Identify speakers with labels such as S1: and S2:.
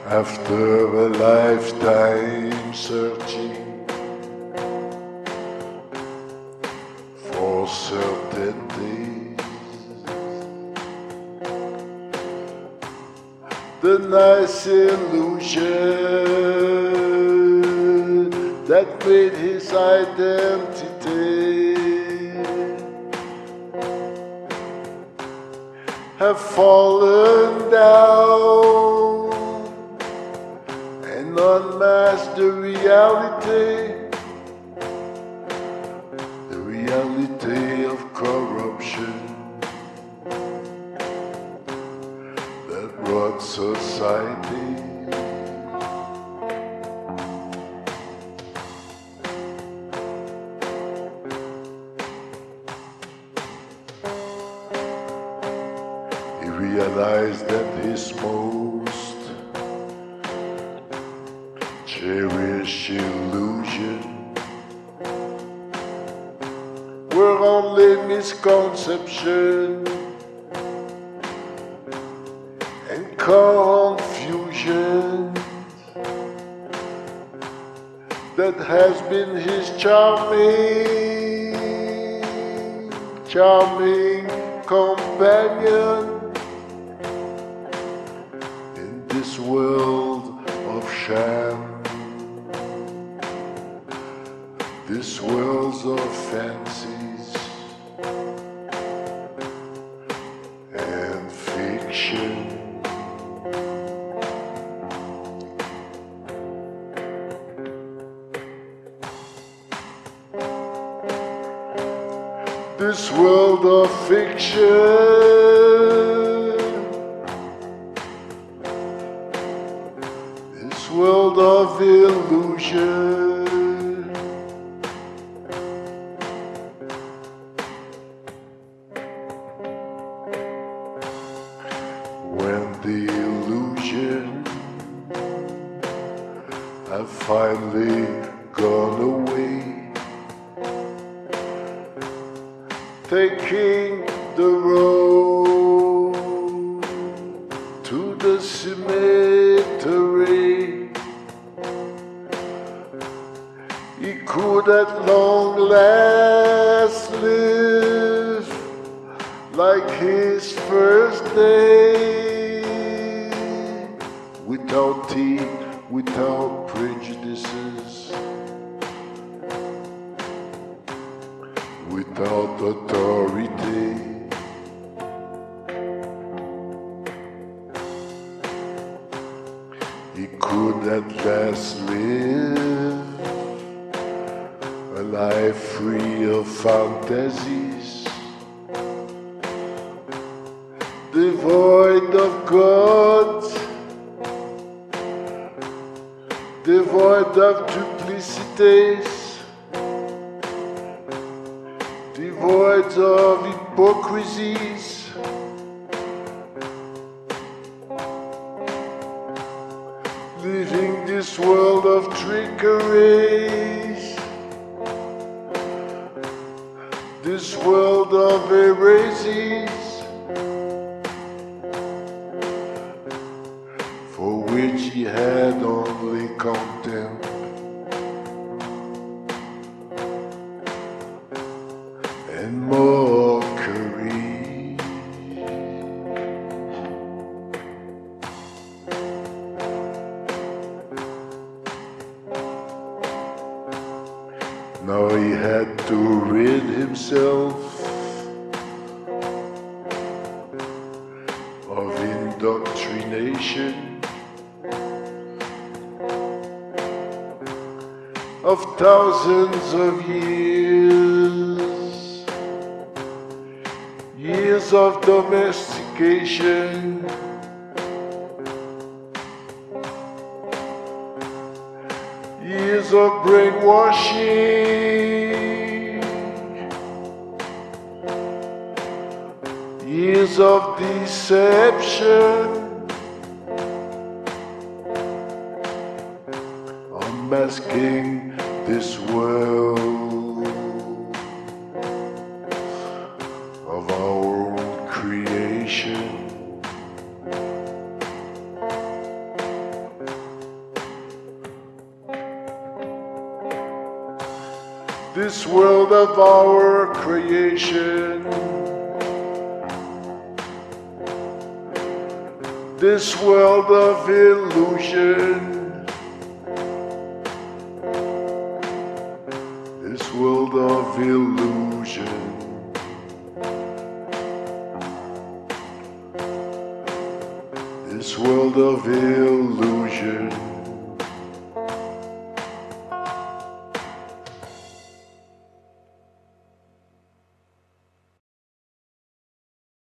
S1: After a lifetime searching for certainty, the nice illusion that made his identity have fallen down and unmasked the reality of corruption that rots society. He realized that his most cherished illusion were only misconception and confusion that has been his charming companion in this world of sham, this world of fancies and fiction. This world of fiction, this world of illusion, when the illusion have finally gone away, taking the road to the cemetery, he could at long last live like his first day, without teeth, without prejudices, without authority. He could at last live a life free of fantasies, devoid of God, devoid of duplicities, devoid of hypocrisies, living this world of trickeries, this world of heresies, for which he had only contempt and mockery. Now he had to rid himself of indoctrination, of thousands of years of domestication, years of brainwashing, years of deception, unmasking this world of our own creation. this world of our creation, this world of illusion, this world of illusion. This world of illusion.